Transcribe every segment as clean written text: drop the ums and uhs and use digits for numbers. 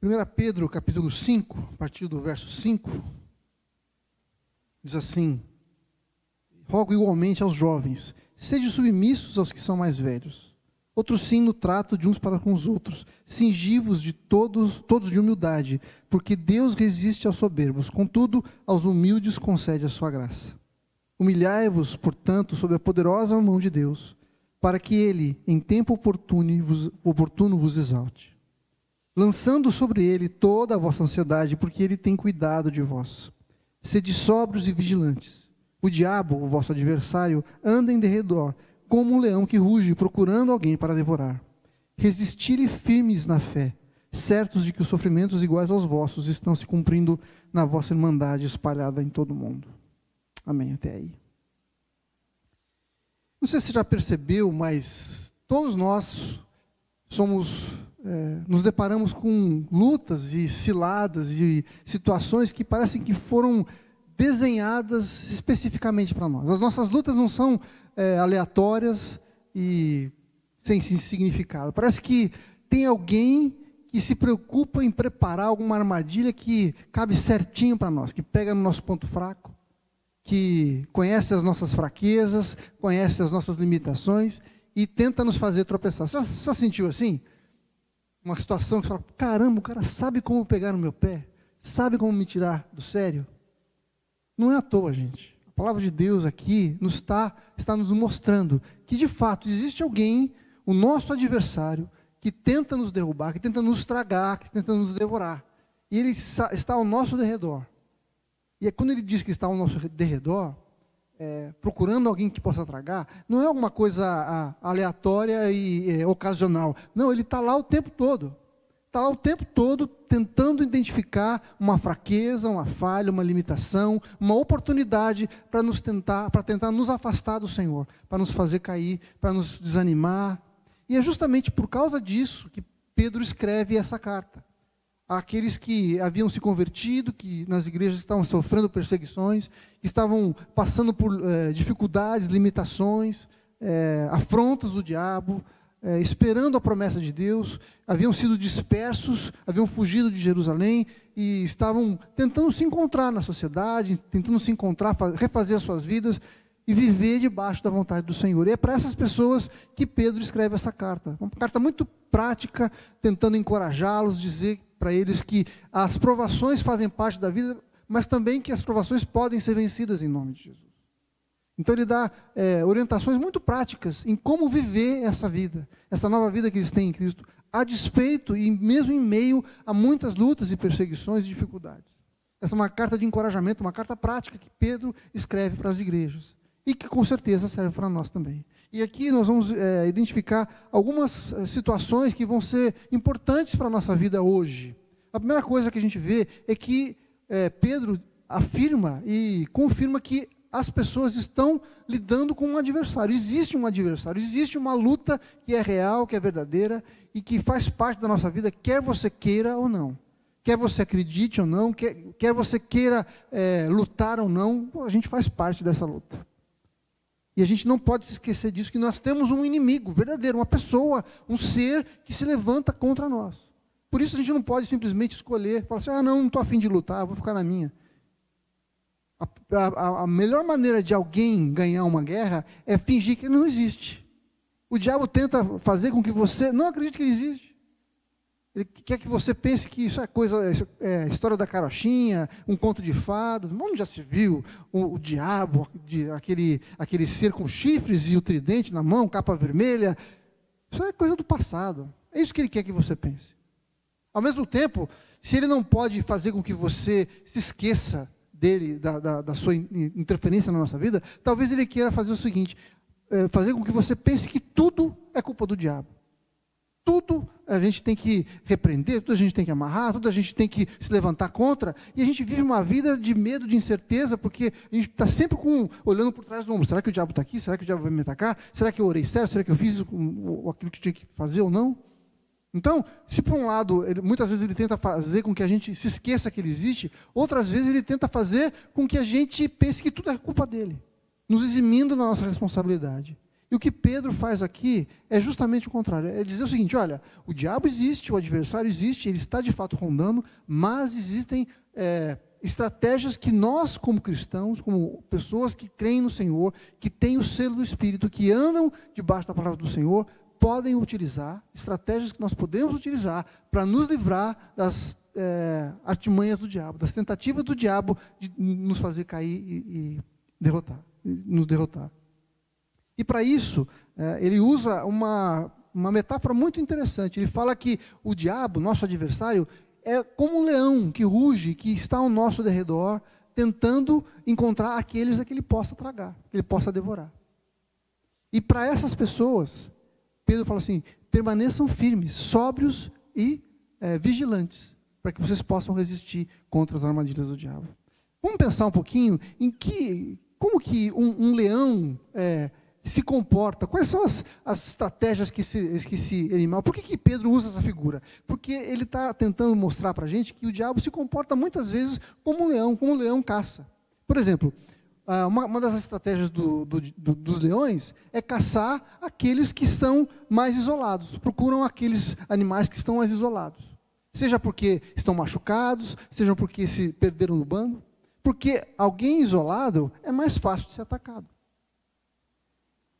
1 Pedro, capítulo 5, a partir do verso 5, diz assim: rogo igualmente aos jovens, sede submissos aos que são mais velhos. Outros sim no trato de uns para com os outros, cingivos de todos de humildade, porque Deus resiste aos soberbos, contudo aos humildes concede a sua graça. Humilhai-vos, portanto, sob a poderosa mão de Deus, para que Ele, em tempo oportuno vos exalte, lançando sobre Ele toda a vossa ansiedade, porque Ele tem cuidado de vós. Sede sóbrios e vigilantes. O diabo, o vosso adversário, anda em derredor, como um leão que ruge, procurando alguém para devorar. Resistir-lhe firmes na fé, certos de que os sofrimentos iguais aos vossos estão se cumprindo na vossa irmandade espalhada em todo o mundo. Amém, até aí. Não sei se você já percebeu, mas todos nós nos deparamos com lutas e ciladas e situações que parecem que foram desenhadas especificamente para nós. As nossas lutas não são aleatórias e sem significado. Parece que tem alguém que se preocupa em preparar alguma armadilha que cabe certinho para nós, que pega no nosso ponto fraco, que conhece as nossas fraquezas, conhece as nossas limitações e tenta nos fazer tropeçar. Você já sentiu assim? Uma situação que você fala, caramba, o cara sabe como pegar no meu pé, sabe como me tirar do sério? Não é à toa, gente. A palavra de Deus aqui está nos mostrando que, de fato, existe alguém, o nosso adversário, que tenta nos derrubar, que tenta nos tragar, que tenta nos devorar. E ele está ao nosso derredor. E quando ele diz que está ao nosso derredor, procurando alguém que possa tragar, não é alguma coisa aleatória e ocasional. Não, ele está lá o tempo todo. Está lá o tempo todo tentando identificar uma fraqueza, uma falha, uma limitação, uma oportunidade para tentar nos afastar do Senhor, para nos fazer cair, para nos desanimar. E é justamente por causa disso que Pedro escreve essa carta. Aqueles que haviam se convertido, que nas igrejas estavam sofrendo perseguições, que estavam passando por dificuldades, limitações, afrontas do diabo, esperando a promessa de Deus, haviam sido dispersos, haviam fugido de Jerusalém e estavam tentando se encontrar na sociedade, tentando se encontrar, refazer as suas vidas e viver debaixo da vontade do Senhor. E é para essas pessoas que Pedro escreve essa carta. Uma carta muito prática, tentando encorajá-los, dizer para eles que as provações fazem parte da vida, mas também que as provações podem ser vencidas em nome de Jesus. Então ele dá orientações muito práticas em como viver essa vida, essa nova vida que eles têm em Cristo, a despeito e mesmo em meio a muitas lutas e perseguições e dificuldades. Essa é uma carta de encorajamento, uma carta prática que Pedro escreve para as igrejas e que com certeza serve para nós também. E aqui nós vamos identificar algumas situações que vão ser importantes para a nossa vida hoje. A primeira coisa que a gente vê é que Pedro afirma e confirma que as pessoas estão lidando com um adversário. Existe um adversário, existe uma luta que é real, que é verdadeira e que faz parte da nossa vida, quer você queira ou não. Quer você acredite ou não, quer você queira lutar ou não, a gente faz parte dessa luta. E a gente não pode se esquecer disso, que nós temos um inimigo verdadeiro, uma pessoa, um ser que se levanta contra nós. Por isso a gente não pode simplesmente escolher, falar assim, não estou a fim de lutar, vou ficar na minha. A melhor maneira de alguém ganhar uma guerra é fingir que ele não existe. O diabo tenta fazer com que você não acredite que ele existe. Ele quer que você pense que isso é história da carochinha, um conto de fadas. Onde já se viu o diabo, aquele ser com chifres e o tridente na mão, capa vermelha? Isso é coisa do passado. É isso que ele quer que você pense. Ao mesmo tempo, se ele não pode fazer com que você se esqueça dele, da sua interferência na nossa vida, talvez ele queira fazer o seguinte, fazer com que você pense que tudo é culpa do diabo. Tudo a gente tem que repreender, tudo a gente tem que amarrar, tudo a gente tem que se levantar contra, e a gente vive uma vida de medo, de incerteza, porque a gente está sempre olhando por trás do ombro. Será que o diabo está aqui? Será que o diabo vai me atacar? Será que eu orei certo? Será que eu fiz aquilo que tinha que fazer ou não? Então, se por um lado, muitas vezes ele tenta fazer com que a gente se esqueça que ele existe, outras vezes ele tenta fazer com que a gente pense que tudo é culpa dele, nos eximindo da nossa responsabilidade. E o que Pedro faz aqui é justamente o contrário. É dizer o seguinte, olha, o diabo existe, o adversário existe, ele está de fato rondando, mas existem estratégias que nós, como cristãos, como pessoas que creem no Senhor, que têm o selo do Espírito, que andam debaixo da palavra do Senhor, podem utilizar, estratégias que nós podemos utilizar para nos livrar das artimanhas do diabo, das tentativas do diabo de nos fazer cair e nos derrotar. E para isso, ele usa uma metáfora muito interessante. Ele fala que o diabo, nosso adversário, é como um leão que ruge, que está ao nosso derredor, tentando encontrar aqueles a que ele possa tragar, que ele possa devorar. E para essas pessoas, Pedro fala assim, permaneçam firmes, sóbrios e vigilantes, para que vocês possam resistir contra as armadilhas do diabo. Vamos pensar um pouquinho em como que um leão se comporta, quais são as estratégias que esse animal, por que Pedro usa essa figura? Porque ele está tentando mostrar para a gente que o diabo se comporta muitas vezes como um leão caça. Por exemplo, uma das estratégias dos leões é caçar aqueles que estão mais isolados, procuram aqueles animais que estão mais isolados, seja porque estão machucados, seja porque se perderam no bando, porque alguém isolado é mais fácil de ser atacado.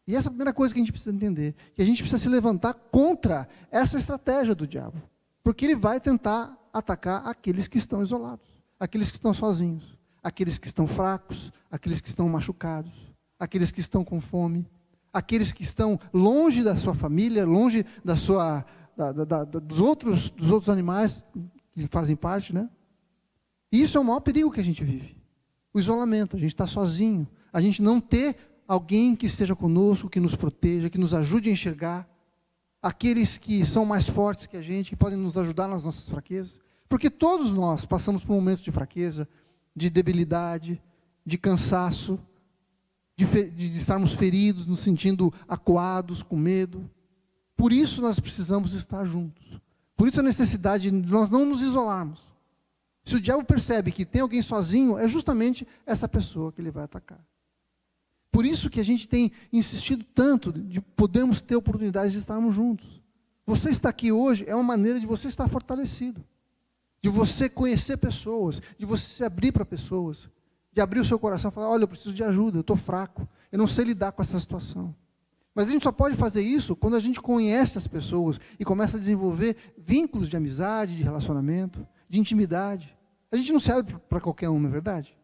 E essa é a primeira coisa que a gente precisa entender, que a gente precisa se levantar contra essa estratégia do diabo, porque ele vai tentar atacar aqueles que estão isolados, aqueles que estão sozinhos, aqueles que estão fracos, aqueles que estão machucados, aqueles que estão com fome, aqueles que estão longe da sua família, longe dos outros animais que fazem parte, né? E isso é o maior perigo que a gente vive, o isolamento, a gente está sozinho, a gente não ter alguém que esteja conosco, que nos proteja, que nos ajude a enxergar, aqueles que são mais fortes que a gente, que podem nos ajudar nas nossas fraquezas, porque todos nós passamos por momentos de fraqueza, de debilidade, de cansaço, de estarmos feridos, nos sentindo acuados, com medo. Por isso nós precisamos estar juntos, por isso a necessidade de nós não nos isolarmos. Se o diabo percebe que tem alguém sozinho, é justamente essa pessoa que ele vai atacar. Por isso que a gente tem insistido tanto de podermos ter oportunidade de estarmos juntos. Você está aqui hoje é uma maneira de você estar fortalecido, de você conhecer pessoas, de você se abrir para pessoas, de abrir o seu coração e falar, olha, eu preciso de ajuda, eu estou fraco, eu não sei lidar com essa situação. Mas a gente só pode fazer isso quando a gente conhece as pessoas e começa a desenvolver vínculos de amizade, de relacionamento, de intimidade. A gente não se abre para qualquer um, não é verdade?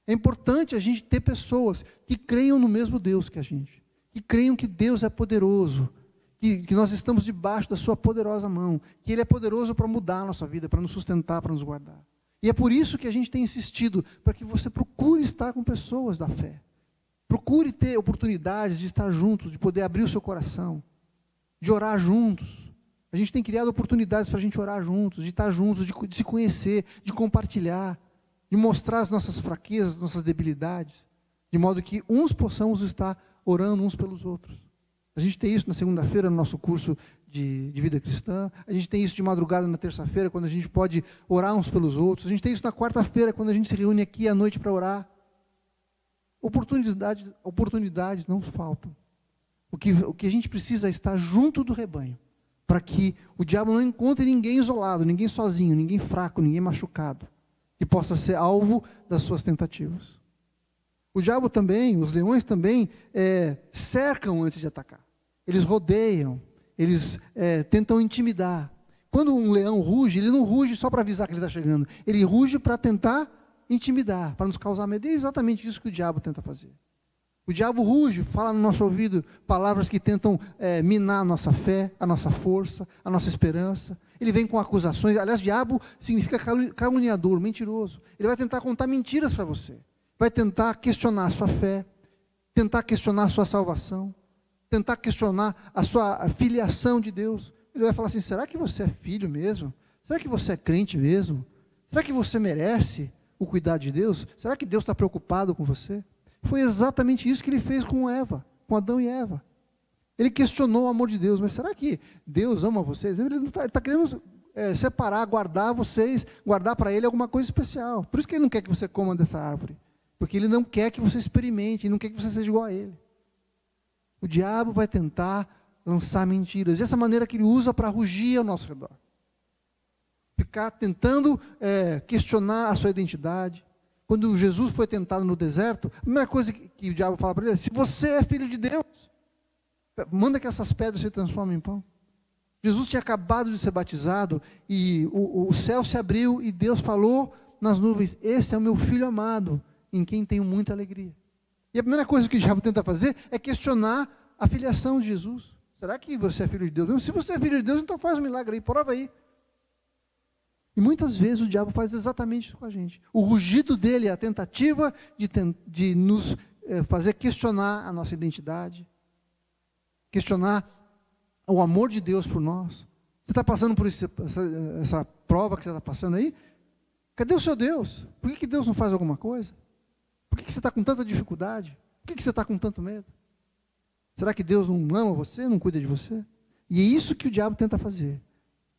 É importante a gente ter pessoas que creiam no mesmo Deus que a gente, que creiam que Deus é poderoso, que nós estamos debaixo da sua poderosa mão, que Ele é poderoso para mudar a nossa vida, para nos sustentar, para nos guardar. E é por isso que a gente tem insistido, para que você procure estar com pessoas da fé. Procure ter oportunidades de estar juntos, de poder abrir o seu coração, de orar juntos. A gente tem criado oportunidades para a gente orar juntos, de estar juntos, de se conhecer, de compartilhar, de mostrar as nossas fraquezas, nossas debilidades, de modo que uns possamos estar orando uns pelos outros. A gente tem isso na segunda-feira no nosso curso de vida cristã, a gente tem isso de madrugada na terça-feira, quando a gente pode orar uns pelos outros, a gente tem isso na quarta-feira, quando a gente se reúne aqui à noite para orar. Oportunidades não faltam. O que a gente precisa é estar junto do rebanho, para que o diabo não encontre ninguém isolado, ninguém sozinho, ninguém fraco, ninguém machucado, que possa ser alvo das suas tentativas. O diabo também, os leões também, cercam antes de atacar. Eles rodeiam, eles tentam intimidar. Quando um leão ruge, ele não ruge só para avisar que ele está chegando, ele ruge para tentar intimidar, para nos causar medo. E é exatamente isso que o diabo tenta fazer. O diabo ruge, fala no nosso ouvido palavras que tentam minar a nossa fé, a nossa força, a nossa esperança. Ele vem com acusações. Aliás, diabo significa caluniador, mentiroso. Ele vai tentar contar mentiras para você. Vai tentar questionar a sua fé, tentar questionar a sua salvação, tentar questionar a sua filiação de Deus. Ele vai falar assim, será que você é filho mesmo? Será que você é crente mesmo? Será que você merece o cuidado de Deus? Será que Deus está preocupado com você? Foi exatamente isso que ele fez com Eva, com Adão e Eva. Ele questionou o amor de Deus, mas será que Deus ama vocês? Ele está querendo separar, guardar vocês, guardar para ele alguma coisa especial. Por isso que ele não quer que você coma dessa árvore, porque ele não quer que você experimente, ele não quer que você seja igual a ele. O diabo vai tentar lançar mentiras. Dessa maneira que ele usa para rugir ao nosso redor. Ficar tentando questionar a sua identidade. Quando Jesus foi tentado no deserto, a primeira coisa que o diabo fala para ele é: se você é filho de Deus, manda que essas pedras se transformem em pão. Jesus tinha acabado de ser batizado e o céu se abriu e Deus falou nas nuvens: esse é o meu filho amado, em quem tenho muita alegria. E a primeira coisa que o diabo tenta fazer é questionar a filiação de Jesus. Será que você é filho de Deus? Se você é filho de Deus, então faz um milagre aí, prova aí. E muitas vezes o diabo faz exatamente isso com a gente. O rugido dele é a tentativa de nos fazer questionar a nossa identidade, questionar o amor de Deus por nós. Você está passando por essa prova que você está passando aí? Cadê o seu Deus? Por que Deus não faz alguma coisa? Por que você está com tanta dificuldade? Por que você está com tanto medo? Será que Deus não ama você, não cuida de você? E é isso que o diabo tenta fazer.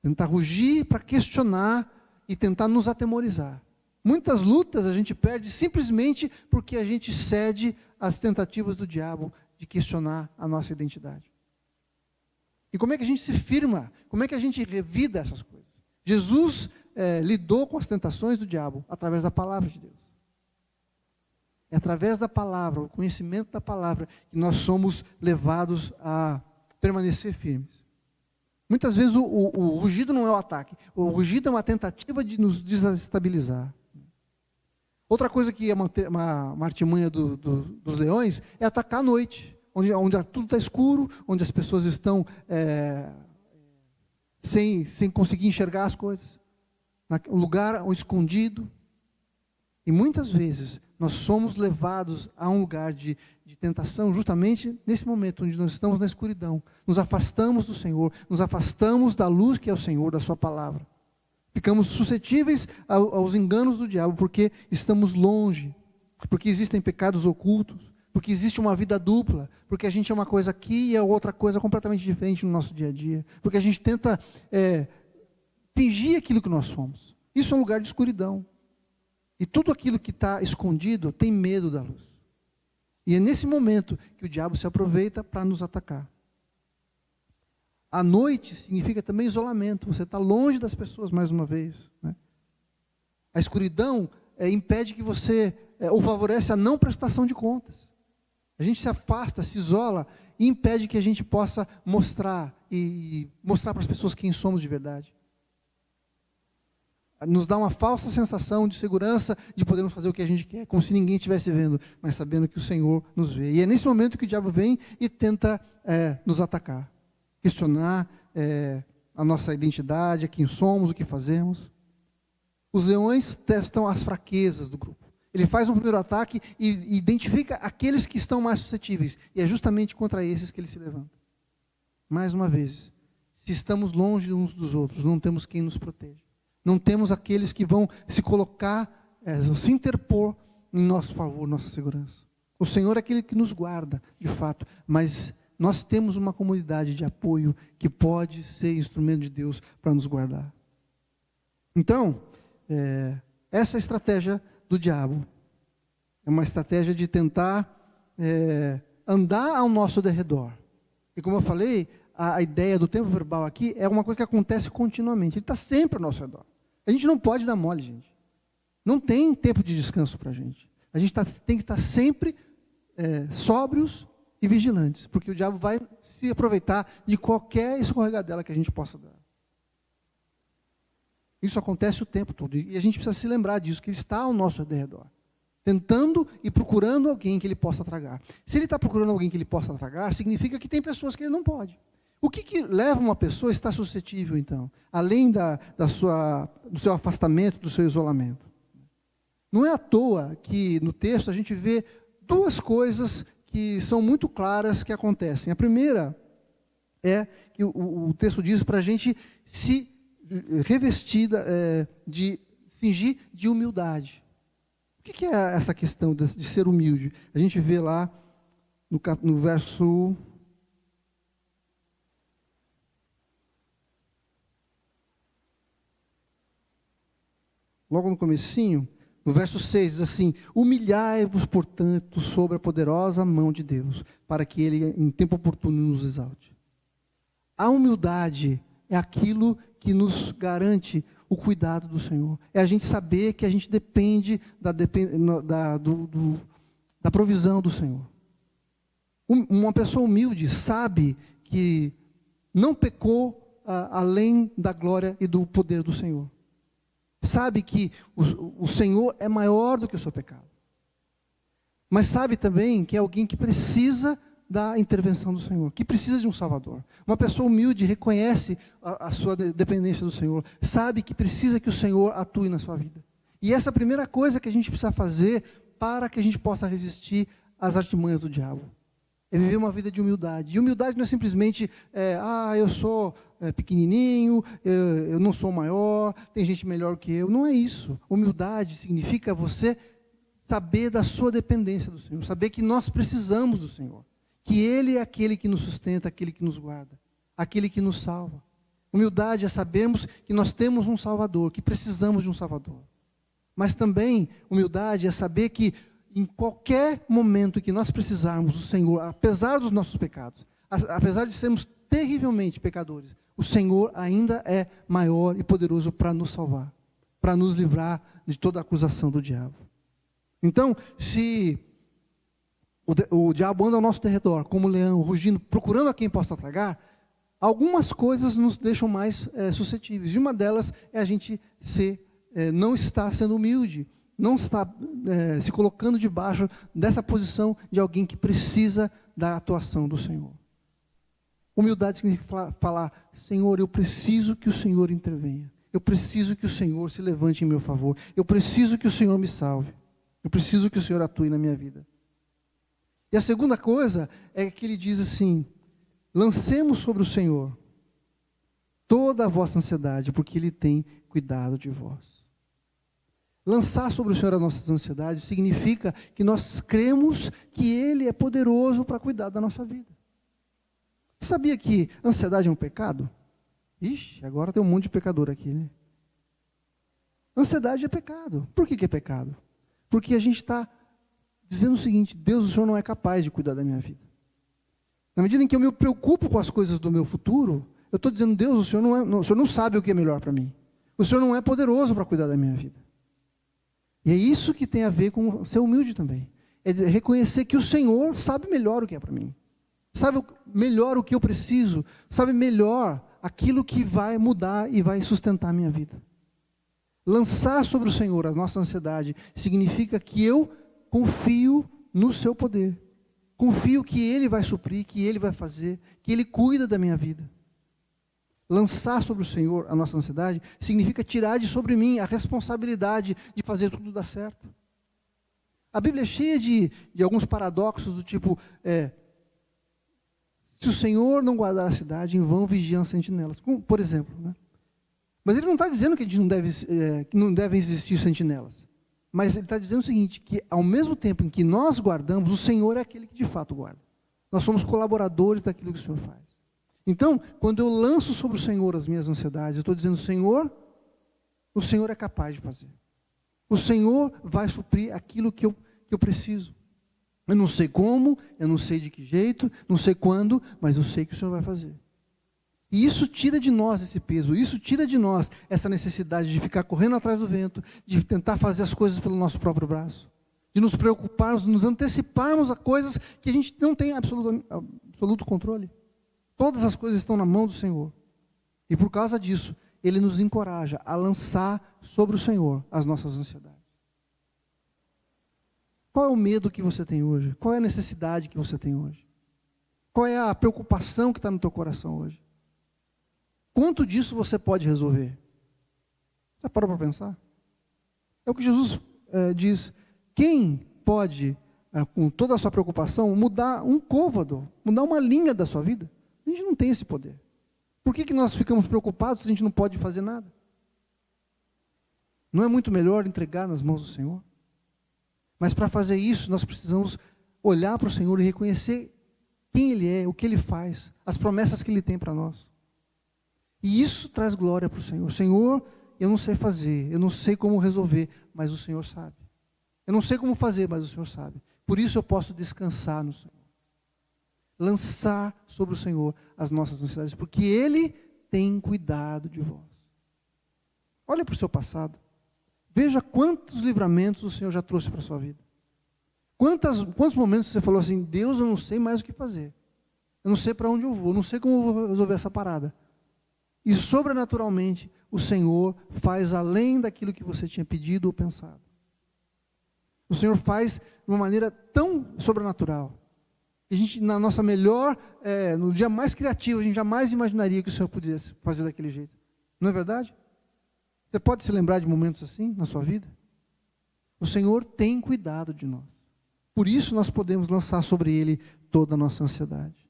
Tentar rugir para questionar e tentar nos atemorizar. Muitas lutas a gente perde simplesmente porque a gente cede às tentativas do diabo de questionar a nossa identidade. E como é que a gente se firma? Como é que a gente revida essas coisas? Jesus lidou com as tentações do diabo através da palavra de Deus. É através da palavra, o conhecimento da palavra, que nós somos levados a permanecer firmes. Muitas vezes o rugido não é o ataque, o rugido é uma tentativa de nos desestabilizar. Outra coisa que é uma artimanha dos leões é atacar à noite, onde tudo está escuro, onde as pessoas estão sem conseguir enxergar as coisas, um lugar escondido. E muitas vezes nós somos levados a um lugar de tentação justamente nesse momento onde nós estamos na escuridão. Nos afastamos do Senhor, nos afastamos da luz que é o Senhor, da sua palavra. Ficamos suscetíveis aos enganos do diabo porque estamos longe, porque existem pecados ocultos, porque existe uma vida dupla, porque a gente é uma coisa aqui e é outra coisa completamente diferente no nosso dia a dia, porque a gente tenta fingir aquilo que nós somos. Isso é um lugar de escuridão. E tudo aquilo que está escondido tem medo da luz. E é nesse momento que o diabo se aproveita para nos atacar. A noite significa também isolamento. Você está longe das pessoas mais uma vez, né? A escuridão impede que você, ou favorece a não prestação de contas. A gente se afasta, se isola e impede que a gente possa mostrar para as pessoas quem somos de verdade. Nos dá uma falsa sensação de segurança, de podermos fazer o que a gente quer, como se ninguém estivesse vendo, mas sabendo que o Senhor nos vê. E é nesse momento que o diabo vem e tenta nos atacar, questionar a nossa identidade, quem somos, o que fazemos. Os leões testam as fraquezas do grupo. Ele faz um primeiro ataque e identifica aqueles que estão mais suscetíveis, e é justamente contra esses que ele se levanta. Mais uma vez, se estamos longe uns dos outros, não temos quem nos proteja. Não temos aqueles que vão se colocar, se interpor em nosso favor, nossa segurança. O Senhor é aquele que nos guarda, de fato, mas nós temos uma comunidade de apoio que pode ser instrumento de Deus para nos guardar. Então, essa é a estratégia do diabo. É uma estratégia de tentar andar ao nosso derredor. E como eu falei, a ideia do tempo verbal aqui é uma coisa que acontece continuamente. Ele está sempre ao nosso redor. A gente não pode dar mole, gente. Não tem tempo de descanso para a gente. A gente tem que estar sempre sóbrios e vigilantes, porque o diabo vai se aproveitar de qualquer escorregadela que a gente possa dar. Isso acontece o tempo todo, e a gente precisa se lembrar disso, que ele está ao nosso redor, tentando e procurando alguém que ele possa tragar. Se ele está procurando alguém que ele possa tragar, significa que tem pessoas que ele não pode. O que leva uma pessoa a estar suscetível, então? Além do seu afastamento, do seu isolamento. Não é à toa que no texto a gente vê duas coisas que são muito claras que acontecem. A primeira é que o texto diz para a gente se revestir, fingir de humildade. O que é essa questão de ser humilde? A gente vê lá no verso... Logo no comecinho, No verso 6 diz assim: humilhai-vos, portanto, sobre a poderosa mão de Deus, para que Ele em tempo oportuno nos exalte. A humildade é aquilo que nos garante o cuidado do Senhor. É a gente saber que a gente depende da provisão do Senhor. Uma pessoa humilde sabe que não pecou além da glória e do poder do Senhor. Sabe que o Senhor é maior do que o seu pecado. Mas sabe também que é alguém que precisa da intervenção do Senhor, que precisa de um Salvador. Uma pessoa humilde reconhece a sua dependência do Senhor, sabe que precisa que o Senhor atue na sua vida. E essa é a primeira coisa que a gente precisa fazer para que a gente possa resistir às artimanhas do diabo. É viver uma vida de humildade. E humildade não é simplesmente, eu sou pequenininho, eu não sou maior, tem gente melhor que eu. Não é isso. Humildade significa você saber da sua dependência do Senhor, saber que nós precisamos do Senhor, que Ele é aquele que nos sustenta, aquele que nos guarda, aquele que nos salva. Humildade é sabermos que nós temos um Salvador, que precisamos de um Salvador. Mas também, humildade é saber que em qualquer momento que nós precisarmos do Senhor, apesar dos nossos pecados, apesar de sermos terrivelmente pecadores, o Senhor ainda é maior e poderoso para nos salvar, para nos livrar de toda a acusação do diabo. Então, se o diabo anda ao nosso redor, como um leão, rugindo, procurando a quem possa tragar, algumas coisas nos deixam mais suscetíveis. E uma delas é a gente não estar sendo humilde, não está se colocando debaixo dessa posição de alguém que precisa da atuação do Senhor. Humildade significa falar: Senhor, eu preciso que o Senhor intervenha. Eu preciso que o Senhor se levante em meu favor. Eu preciso que o Senhor me salve. Eu preciso que o Senhor atue na minha vida. E a segunda coisa é que ele diz assim: lancemos sobre o Senhor toda a vossa ansiedade, porque Ele tem cuidado de vós. Lançar sobre o Senhor as nossas ansiedades significa que nós cremos que Ele é poderoso para cuidar da nossa vida. Sabia que ansiedade é um pecado? Ixi, agora tem um monte de pecador aqui, né? Ansiedade é pecado. Por que é pecado? Porque a gente está dizendo o seguinte: Deus, o Senhor não é capaz de cuidar da minha vida. Na medida em que eu me preocupo com as coisas do meu futuro, eu estou dizendo: Deus, o Senhor não sabe o que é melhor para mim. O Senhor não é poderoso para cuidar da minha vida. E é isso que tem a ver com ser humilde também. É reconhecer que o Senhor sabe melhor o que é para mim. Sabe melhor o que eu preciso. Sabe melhor aquilo que vai mudar e vai sustentar a minha vida. Lançar sobre o Senhor a nossa ansiedade significa que eu confio no seu poder. Confio que Ele vai suprir, que Ele vai fazer, que Ele cuida da minha vida. Lançar sobre o Senhor a nossa ansiedade significa tirar de sobre mim a responsabilidade de fazer tudo dar certo. A Bíblia é cheia de alguns paradoxos do tipo, se o Senhor não guardar a cidade, em vão vigiam as sentinelas. Como, por exemplo, né? Mas Ele não está dizendo que não devem existir sentinelas. Mas Ele está dizendo o seguinte, que ao mesmo tempo em que nós guardamos, o Senhor é aquele que de fato guarda. Nós somos colaboradores daquilo que o Senhor faz. Então, quando eu lanço sobre o Senhor as minhas ansiedades, eu estou dizendo: Senhor, o Senhor é capaz de fazer. O Senhor vai suprir aquilo que eu preciso. Eu não sei como, eu não sei de que jeito, não sei quando, mas eu sei que o Senhor vai fazer. E isso tira de nós esse peso, isso tira de nós essa necessidade de ficar correndo atrás do vento, de tentar fazer as coisas pelo nosso próprio braço, de nos preocuparmos, nos anteciparmos a coisas que a gente não tem absoluto controle. Todas as coisas estão na mão do Senhor. E por causa disso, Ele nos encoraja a lançar sobre o Senhor as nossas ansiedades. Qual é o medo que você tem hoje? Qual é a necessidade que você tem hoje? Qual é a preocupação que está no teu coração hoje? Quanto disso você pode resolver? Já parou para pensar? É o que Jesus diz. Quem pode, com toda a sua preocupação, mudar um côvado, mudar uma linha da sua vida? A gente não tem esse poder. Por que nós ficamos preocupados se a gente não pode fazer nada? Não é muito melhor entregar nas mãos do Senhor? Mas para fazer isso, nós precisamos olhar para o Senhor e reconhecer quem Ele é, o que Ele faz, as promessas que Ele tem para nós. E isso traz glória para o Senhor. Senhor, eu não sei fazer, eu não sei como resolver, mas o Senhor sabe. Eu não sei como fazer, mas o Senhor sabe. Por isso eu posso descansar no Senhor. Lançar sobre o Senhor as nossas ansiedades, porque Ele tem cuidado de vós. Olha para o seu passado. Veja quantos livramentos o Senhor já trouxe para a sua vida. Quantos momentos você falou assim, Deus, eu não sei mais o que fazer. Eu não sei para onde eu vou, não sei como eu vou resolver essa parada. E sobrenaturalmente, o Senhor faz além daquilo que você tinha pedido ou pensado. O Senhor faz de uma maneira tão sobrenatural. A gente, na nossa melhor, no dia mais criativo, a gente jamais imaginaria que o Senhor pudesse fazer daquele jeito. Não é verdade? Você pode se lembrar de momentos assim na sua vida? O Senhor tem cuidado de nós. Por isso nós podemos lançar sobre Ele toda a nossa ansiedade.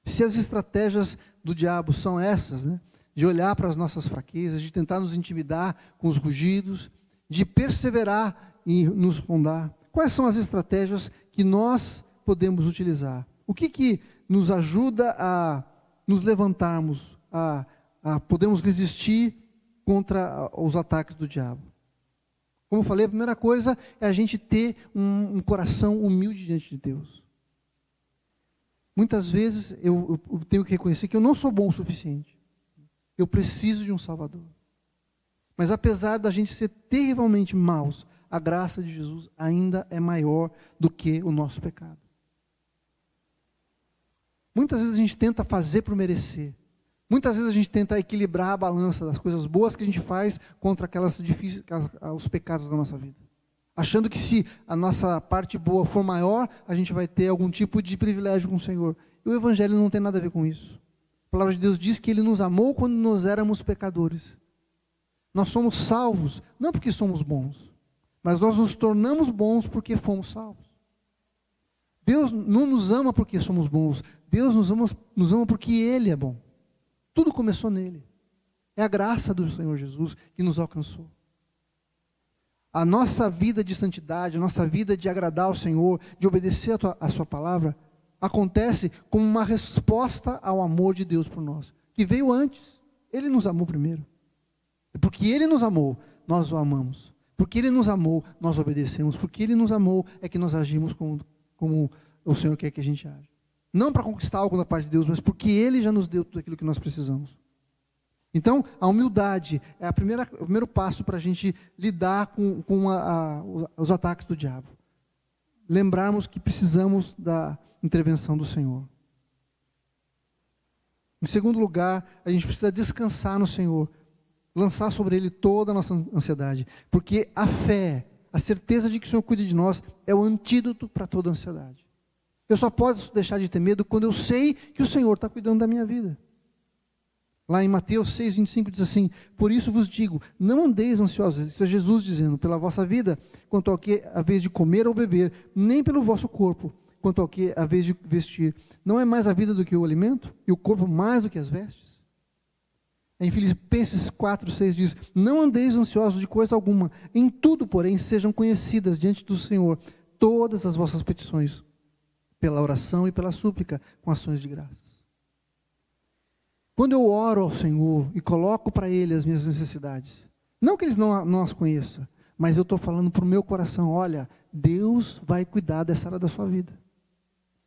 Se as estratégias do diabo são essas, né, de olhar para as nossas fraquezas, de tentar nos intimidar com os rugidos, de perseverar e nos rondar, quais são as estratégias que nós podemos utilizar? O que nos ajuda a nos levantarmos, a podermos resistir contra os ataques do diabo? Como eu falei, a primeira coisa é a gente ter um coração humilde diante de Deus. Muitas vezes eu tenho que reconhecer que eu não sou bom o suficiente. Eu preciso de um Salvador. Mas apesar da gente ser terrivelmente maus, a graça de Jesus ainda é maior do que o nosso pecado. Muitas vezes a gente tenta fazer para merecer. Muitas vezes a gente tenta equilibrar a balança das coisas boas que a gente faz contra aquelas difíceis, os pecados da nossa vida. Achando que se a nossa parte boa for maior, a gente vai ter algum tipo de privilégio com o Senhor. E o Evangelho não tem nada a ver com isso. A palavra de Deus diz que Ele nos amou quando nós éramos pecadores. Nós somos salvos, não porque somos bons, mas nós nos tornamos bons porque fomos salvos. Deus não nos ama porque somos bons, Deus nos ama porque Ele é bom. Tudo começou nele. É a graça do Senhor Jesus que nos alcançou. A nossa vida de santidade, a nossa vida de agradar ao Senhor, de obedecer a sua palavra, acontece como uma resposta ao amor de Deus por nós, que veio antes. Ele nos amou primeiro. E porque Ele nos amou, nós o amamos. Porque Ele nos amou, nós obedecemos. Porque Ele nos amou, é que nós agimos como o Senhor quer que a gente age. Não para conquistar algo da parte de Deus, mas porque Ele já nos deu tudo aquilo que nós precisamos. Então, a humildade é o primeiro passo para a gente lidar com os ataques do diabo. Lembrarmos que precisamos da intervenção do Senhor. Em segundo lugar, a gente precisa descansar no Senhor, lançar sobre Ele toda a nossa ansiedade, porque a fé, a certeza de que o Senhor cuida de nós, é o antídoto para toda ansiedade. Eu só posso deixar de ter medo quando eu sei que o Senhor está cuidando da minha vida. Lá em Mateus 6,25 diz assim: por isso vos digo, não andeis ansiosos, isso é Jesus dizendo, pela vossa vida, quanto ao que a vez de comer ou beber, nem pelo vosso corpo, quanto ao que a vez de vestir. Não é mais a vida do que o alimento, e o corpo mais do que as vestes? Em Filipenses 4,6 diz: não andeis ansiosos de coisa alguma, em tudo, porém, sejam conhecidas diante do Senhor todas as vossas petições, pela oração e pela súplica, com ações de graças. Quando eu oro ao Senhor e coloco para Ele as minhas necessidades, não que Ele não as conheça, mas eu estou falando para o meu coração: olha, Deus vai cuidar dessa área da sua vida.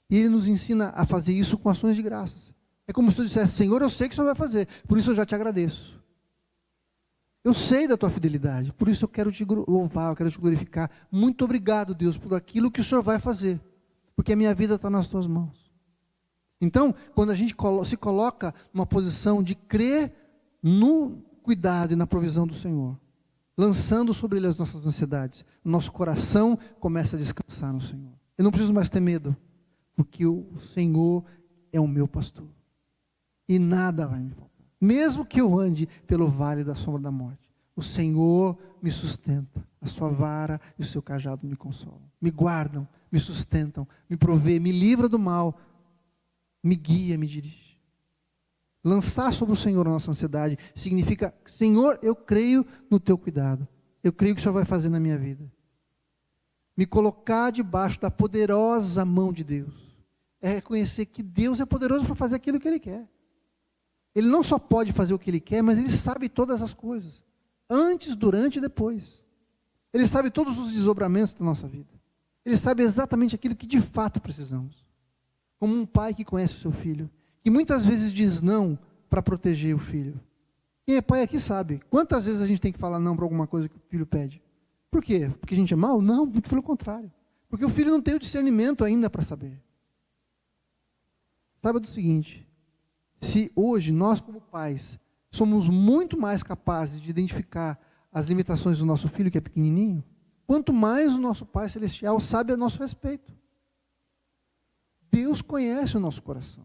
E Ele nos ensina a fazer isso com ações de graças. É como se eu dissesse: Senhor, eu sei que o Senhor vai fazer, por isso eu já te agradeço. Eu sei da tua fidelidade, por isso eu quero te louvar, eu quero te glorificar. Muito obrigado, Deus, por aquilo que o Senhor vai fazer, porque a minha vida está nas tuas mãos. Então, quando a gente se coloca numa posição de crer no cuidado e na provisão do Senhor, lançando sobre Ele as nossas ansiedades, nosso coração começa a descansar no Senhor. Eu não preciso mais ter medo, porque o Senhor é o meu pastor. E nada vai me faltar. Mesmo que eu ande pelo vale da sombra da morte, o Senhor me sustenta. A sua vara e o seu cajado me consolam. Me guardam, me sustentam, me provê, me livra do mal, me guia, me dirige. Lançar sobre o Senhor a nossa ansiedade significa: Senhor, eu creio no teu cuidado. Eu creio que o Senhor vai fazer na minha vida. Me colocar debaixo da poderosa mão de Deus. É reconhecer que Deus é poderoso para fazer aquilo que Ele quer. Ele não só pode fazer o que Ele quer, mas Ele sabe todas as coisas. Antes, durante e depois. Ele sabe todos os desdobramentos da nossa vida. Ele sabe exatamente aquilo que de fato precisamos. Como um pai que conhece o seu filho, que muitas vezes diz não para proteger o filho. Quem é pai aqui sabe. Quantas vezes a gente tem que falar não para alguma coisa que o filho pede? Por quê? Porque a gente é mau? Não, muito pelo contrário. Porque o filho não tem o discernimento ainda para saber. Saiba do seguinte, se hoje nós como pais somos muito mais capazes de identificar as limitações do nosso filho que é pequenininho, quanto mais o nosso Pai Celestial sabe a nosso respeito. Deus conhece o nosso coração.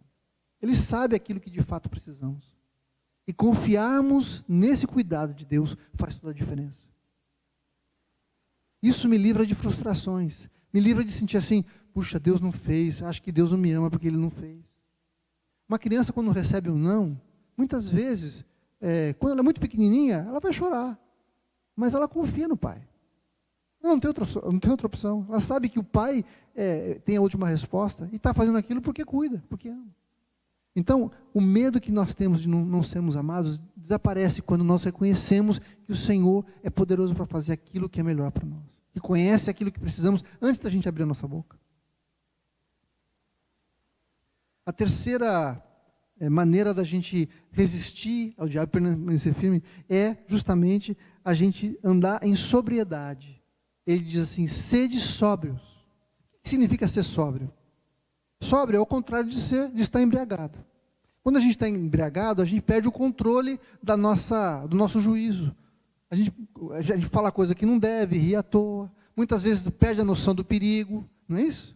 Ele sabe aquilo que de fato precisamos. E confiarmos nesse cuidado de Deus faz toda a diferença. Isso me livra de frustrações. Me livra de sentir assim, puxa, Deus não fez, acho que Deus não me ama porque Ele não fez. Uma criança quando recebe um não, muitas vezes, quando ela é muito pequenininha, ela vai chorar. Mas ela confia no pai. Não tem outra opção. Ela sabe que o pai tem a última resposta e está fazendo aquilo porque cuida, porque ama. Então, o medo que nós temos de não sermos amados desaparece quando nós reconhecemos que o Senhor é poderoso para fazer aquilo que é melhor para nós. E conhece aquilo que precisamos antes da gente abrir a nossa boca. A terceira maneira da gente resistir ao diabo e permanecer firme é justamente a gente andar em sobriedade. Ele diz assim, sede sóbrios. O que significa ser sóbrio? Sóbrio é o contrário de estar embriagado. Quando a gente está embriagado, a gente perde o controle do nosso juízo. A gente fala coisa que não deve, ri à toa. Muitas vezes perde a noção do perigo, não é isso?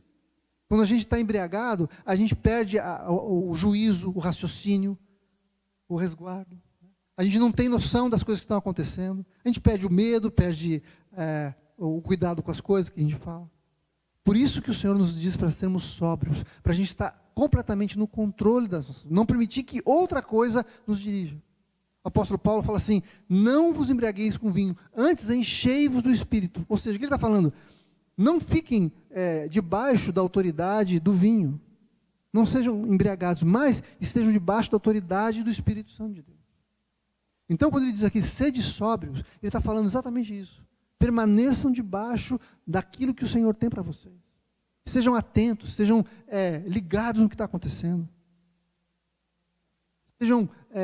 Quando a gente está embriagado, a gente perde o juízo, o raciocínio, o resguardo. A gente não tem noção das coisas que estão acontecendo. A gente perde o medo, perde o cuidado com as coisas que a gente fala. Por isso que o Senhor nos diz para sermos sóbrios, para a gente estar completamente no controle das nossas, não permitir que outra coisa nos dirija. O apóstolo Paulo fala assim, não vos embriagueis com vinho, antes enchei-vos do Espírito. Ou seja, o que ele está falando? Não fiquem debaixo da autoridade do vinho. Não sejam embriagados, mas estejam debaixo da autoridade do Espírito Santo de Deus. Então, quando ele diz aqui, sede sóbrios, ele está falando exatamente isso. Permaneçam debaixo daquilo que o Senhor tem para vocês. Sejam atentos, sejam ligados no que está acontecendo.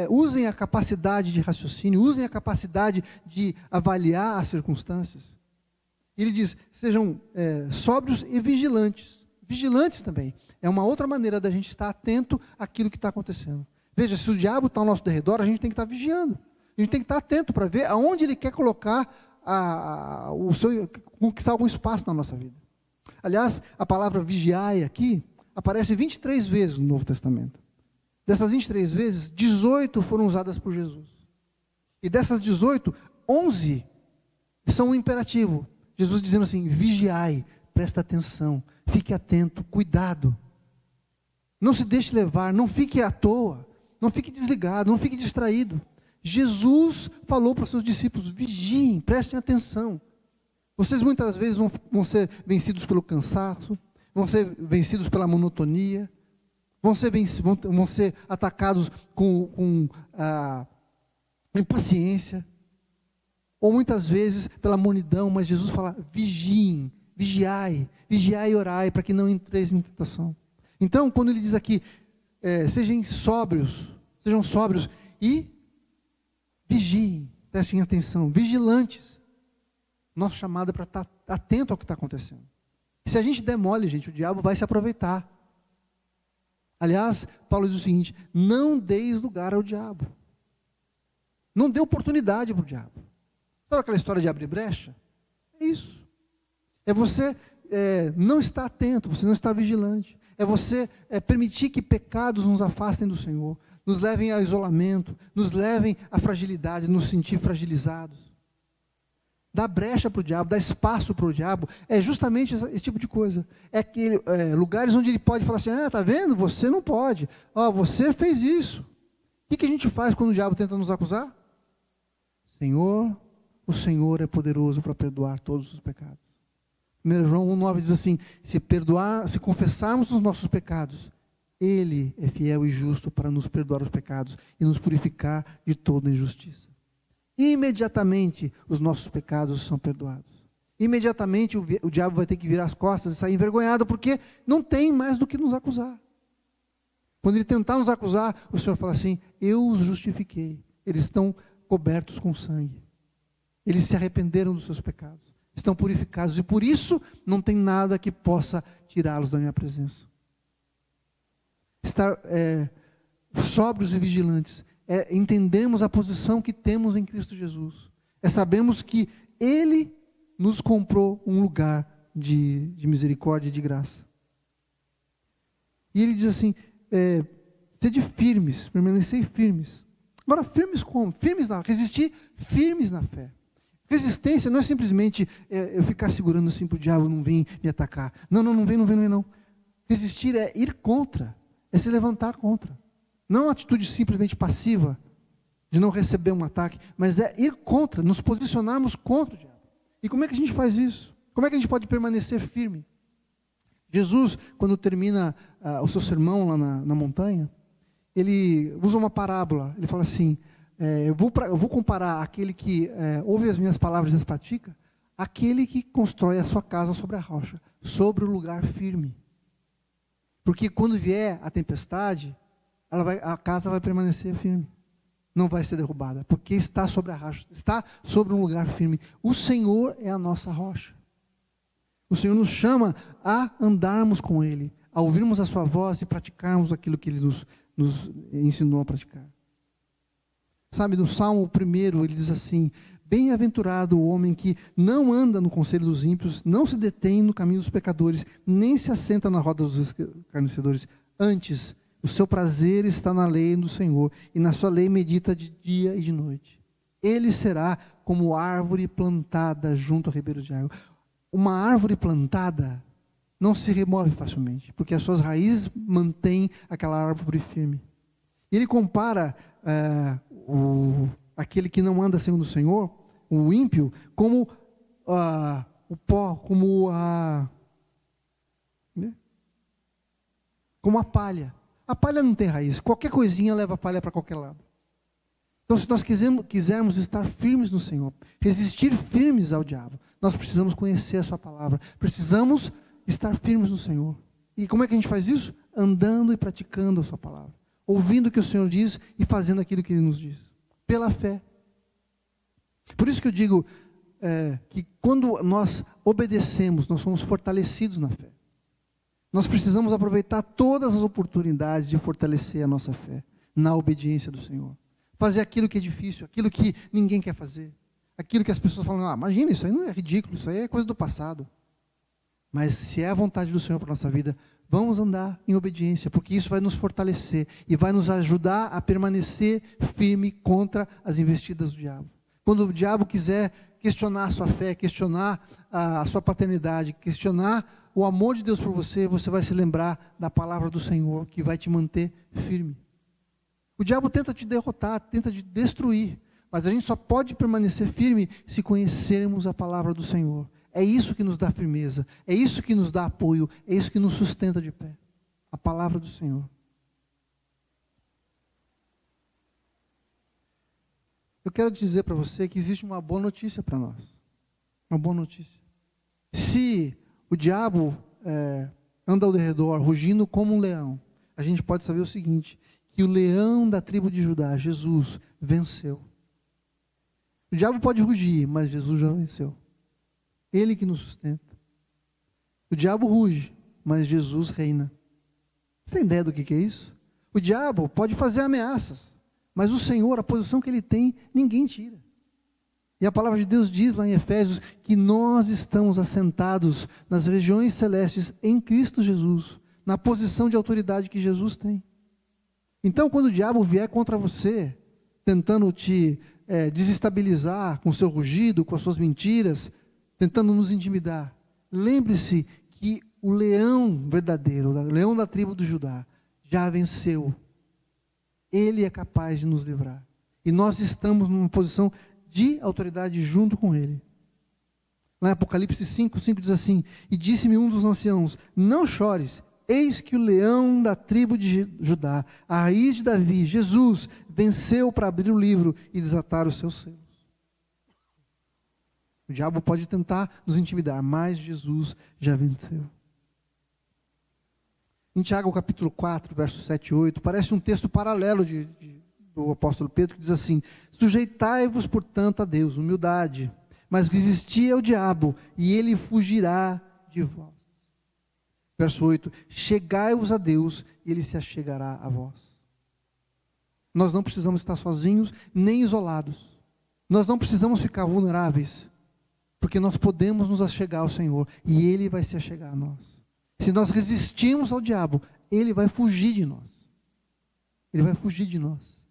Usem a capacidade de raciocínio, usem a capacidade de avaliar as circunstâncias. Ele diz, sejam sóbrios e vigilantes. Vigilantes também. É uma outra maneira da gente estar atento àquilo que está acontecendo. Veja, se o diabo está ao nosso derredor, a gente tem que estar vigiando. A gente tem que estar atento para ver aonde ele quer colocar conquistar algum espaço na nossa vida. Aliás, a palavra vigiai aqui aparece 23 vezes no Novo Testamento. Dessas 23 vezes, 18 foram usadas por Jesus. E dessas 18, 11 são um imperativo. Jesus dizendo assim, vigiai, presta atenção, fique atento, cuidado. Não se deixe levar, não fique à toa, não fique desligado, não fique distraído. Jesus falou para os seus discípulos, vigiem, prestem atenção. Vocês muitas vezes vão ser vencidos pelo cansaço, vão ser vencidos pela monotonia, vão ser atacados com impaciência, ou muitas vezes pela monidão, mas Jesus fala, vigiem, vigiai e orai, para que não entreis em tentação. Então, quando ele diz aqui, sejam sóbrios e vigiem, prestem atenção, vigilantes. Nosso chamado é para estar atento ao que está acontecendo. E se a gente der mole, gente, o diabo vai se aproveitar. Aliás, Paulo diz o seguinte, não deis lugar ao diabo. Não dê oportunidade para o diabo. Sabe aquela história de abrir brecha? É isso. É você não estar atento, você não estar vigilante. É você permitir que pecados nos afastem do Senhor, nos levem ao isolamento, nos levem à fragilidade, nos sentir fragilizados. Dar brecha para o diabo, dar espaço para o diabo, é justamente esse tipo de coisa. Lugares onde ele pode falar assim, está vendo? Você não pode. Você fez isso. O que a gente faz quando o diabo tenta nos acusar? Senhor, o Senhor é poderoso para perdoar todos os pecados. 1 João 1,9 diz assim, se confessarmos os nossos pecados, Ele é fiel e justo para nos perdoar os pecados e nos purificar de toda injustiça. Imediatamente os nossos pecados são perdoados. Imediatamente o diabo vai ter que virar as costas e sair envergonhado, porque não tem mais do que nos acusar. Quando ele tentar nos acusar, o Senhor fala assim: eu os justifiquei, eles estão cobertos com sangue, eles se arrependeram dos seus pecados, estão purificados, e por isso não tem nada que possa tirá-los da minha presença. Estar sóbrios e vigilantes é entendermos a posição que temos em Cristo Jesus, é sabermos que Ele nos comprou um lugar de misericórdia e de graça. E Ele diz assim: sede firmes, permanecei firmes. Agora, firmes como? Resistir firmes na fé. Resistência não é simplesmente eu ficar segurando assim para o diabo não vir me atacar. Não vem. Resistir é ir contra, é se levantar contra. Não uma atitude simplesmente passiva, de não receber um ataque, mas é ir contra, nos posicionarmos contra o diabo. E como é que a gente faz isso? Como é que a gente pode permanecer firme? Jesus, quando termina o seu sermão lá na montanha, ele usa uma parábola. Ele fala assim: eu vou comparar aquele que ouve as minhas palavras e as pratica, aquele que constrói a sua casa sobre a rocha, sobre o lugar firme. Porque quando vier a tempestade, a casa vai permanecer firme, não vai ser derrubada, porque está sobre a rocha, está sobre um lugar firme. O Senhor é a nossa rocha. O Senhor nos chama a andarmos com Ele, a ouvirmos a sua voz e praticarmos aquilo que Ele nos ensinou a praticar. Sabe, no Salmo 1, ele diz assim: bem-aventurado o homem que não anda no conselho dos ímpios, não se detém no caminho dos pecadores, nem se assenta na roda dos escarnecedores. Antes, o seu prazer está na lei do Senhor, e na sua lei medita de dia e de noite. Ele será como árvore plantada junto ao ribeiro de água. Uma árvore plantada não se remove facilmente, porque as suas raízes mantêm aquela árvore firme. Ele compara aquele que não anda segundo o Senhor, o ímpio, como o pó, como a palha. A palha não tem raiz, qualquer coisinha leva a palha para qualquer lado. Então, se nós quisermos estar firmes no Senhor, resistir firmes ao diabo, nós precisamos conhecer a sua palavra, precisamos estar firmes no Senhor. E como é que a gente faz isso? Andando e praticando a sua palavra, ouvindo o que o Senhor diz e fazendo aquilo que Ele nos diz, pela fé. Por isso que eu digo que quando nós obedecemos, nós somos fortalecidos na fé. Nós precisamos aproveitar todas as oportunidades de fortalecer a nossa fé na obediência do Senhor. Fazer aquilo que é difícil, aquilo que ninguém quer fazer, aquilo que as pessoas falam: imagina, isso aí não é ridículo, isso aí é coisa do passado. Mas se é a vontade do Senhor para a nossa vida, vamos andar em obediência, porque isso vai nos fortalecer e vai nos ajudar a permanecer firme contra as investidas do diabo. Quando o diabo quiser questionar a sua fé, questionar a sua paternidade, questionar o amor de Deus por você, você vai se lembrar da palavra do Senhor, que vai te manter firme. O diabo tenta te derrotar, tenta te destruir, mas a gente só pode permanecer firme se conhecermos a palavra do Senhor. É isso que nos dá firmeza, é isso que nos dá apoio, é isso que nos sustenta de pé. A palavra do Senhor. Eu quero dizer para você que existe uma boa notícia para nós. Uma boa notícia. Se o diabo anda ao redor, rugindo como um leão, a gente pode saber o seguinte: que o leão da tribo de Judá, Jesus, venceu. O diabo pode rugir, mas Jesus já venceu. Ele que nos sustenta. O diabo ruge, mas Jesus reina. Você tem ideia do que é isso? O diabo pode fazer ameaças, mas o Senhor, a posição que Ele tem, ninguém tira. E a palavra de Deus diz lá em Efésios que nós estamos assentados nas regiões celestes em Cristo Jesus, na posição de autoridade que Jesus tem. Então, quando o diabo vier contra você, tentando te desestabilizar com o seu rugido, com as suas mentiras, tentando nos intimidar, lembre-se que o leão verdadeiro, o leão da tribo de Judá, já venceu. Ele é capaz de nos livrar. E nós estamos numa posição de autoridade junto com Ele. Lá em Apocalipse 5 diz assim: e disse-me um dos anciãos: não chores, Eis que o leão da tribo de Judá, a raiz de Davi, Jesus, venceu para abrir o livro e desatar os seus selos. O diabo pode tentar nos intimidar, mas Jesus já venceu. Em Tiago capítulo 4, versos 7 e 8, parece um texto paralelo do apóstolo Pedro, que diz assim: sujeitai-vos, portanto, a Deus, humildade, mas resisti ao diabo, e ele fugirá de vós. Verso 8, chegai-vos a Deus, e ele se achegará a vós. Nós não precisamos estar sozinhos, nem isolados. Nós não precisamos ficar vulneráveis, porque nós podemos nos achegar ao Senhor, e ele vai se achegar a nós. Se nós resistirmos ao diabo, ele vai fugir de nós. Ele vai fugir de nós.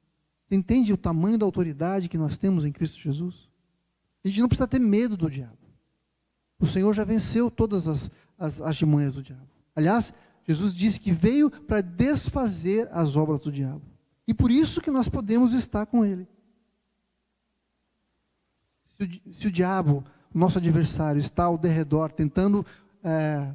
Você entende o tamanho da autoridade que nós temos em Cristo Jesus? A gente não precisa ter medo do diabo. O Senhor já venceu todas as artimanhas do diabo. Aliás, Jesus disse que veio para desfazer as obras do diabo. E por isso que nós podemos estar com ele. Se o diabo, o nosso adversário, está ao derredor, tentando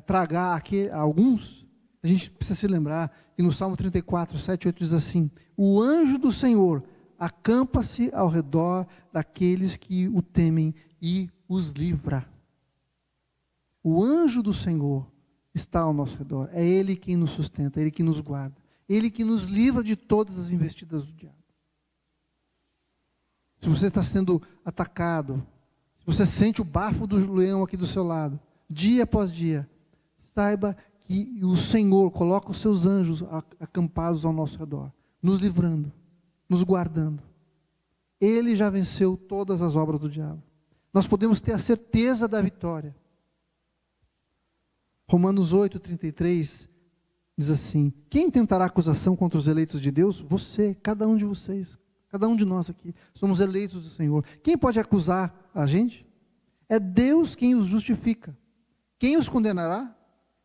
tragar aqui alguns, a gente precisa se lembrar que no Salmo 34, 7 e 8 diz assim: o anjo do Senhor acampa-se ao redor daqueles que o temem e os livra. O anjo do Senhor está ao nosso redor. É Ele quem nos sustenta, é Ele que nos guarda, Ele que nos livra de todas as investidas do diabo. Se você está sendo atacado, se você sente o bafo do leão aqui do seu lado, dia após dia, saiba que o Senhor coloca os seus anjos acampados ao nosso redor, nos livrando, nos guardando. Ele já venceu todas as obras do diabo. Nós podemos ter a certeza da vitória. Romanos 8, 33 diz assim: quem tentará acusação contra os eleitos de Deus? Você, cada um de vocês, cada um de nós aqui, somos eleitos do Senhor. Quem pode acusar a gente? É Deus quem os justifica. Quem os condenará?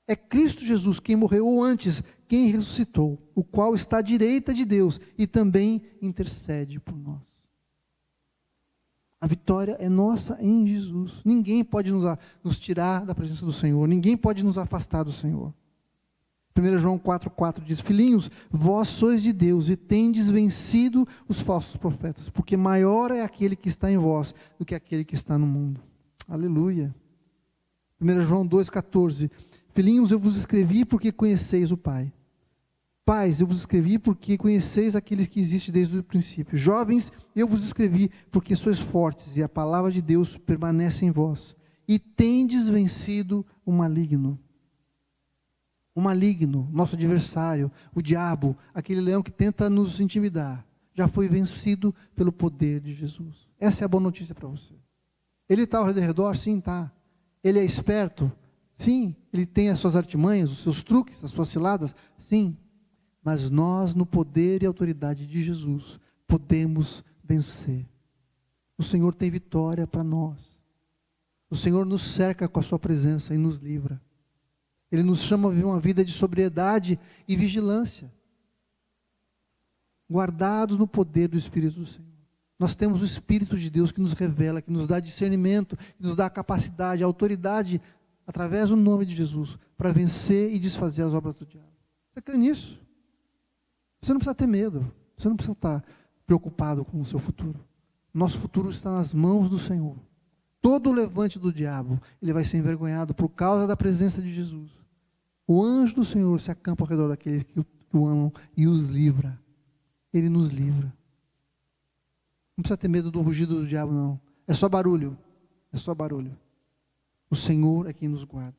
É Cristo Jesus, quem morreu, ou antes, quem ressuscitou, o qual está à direita de Deus e também intercede por nós. A vitória é nossa em Jesus. Ninguém pode nos tirar da presença do Senhor, ninguém pode nos afastar do Senhor. 1 João 4,4 diz: filhinhos, vós sois de Deus e tendes vencido os falsos profetas, porque maior é aquele que está em vós do que aquele que está no mundo. Aleluia. 1 João 2,14: filhinhos, eu vos escrevi porque conheceis o Pai. Pais, eu vos escrevi porque conheceis aquele que existe desde o princípio. Jovens, eu vos escrevi porque sois fortes e a palavra de Deus permanece em vós. E tendes vencido o maligno. O maligno, nosso adversário, o diabo, aquele leão que tenta nos intimidar, já foi vencido pelo poder de Jesus. Essa é a boa notícia para você. Ele está ao redor? Sim, está. Ele é esperto? Sim. Ele tem as suas artimanhas, os seus truques, as suas ciladas? Sim. Mas nós, no poder e autoridade de Jesus, podemos vencer. O Senhor tem vitória para nós. O Senhor nos cerca com a sua presença e nos livra. Ele nos chama a viver uma vida de sobriedade e vigilância, guardados no poder do Espírito do Senhor. Nós temos o Espírito de Deus que nos revela, que nos dá discernimento, que nos dá a capacidade, a autoridade, através do nome de Jesus, para vencer e desfazer as obras do diabo. Você crê nisso? Você não precisa ter medo, você não precisa estar preocupado com o seu futuro. Nosso futuro está nas mãos do Senhor. Todo o levante do diabo, ele vai ser envergonhado por causa da presença de Jesus. O anjo do Senhor se acampa ao redor daqueles que o amam e os livra. Ele nos livra. Não precisa ter medo do rugido do diabo, não. É só barulho. É só barulho. O Senhor é quem nos guarda.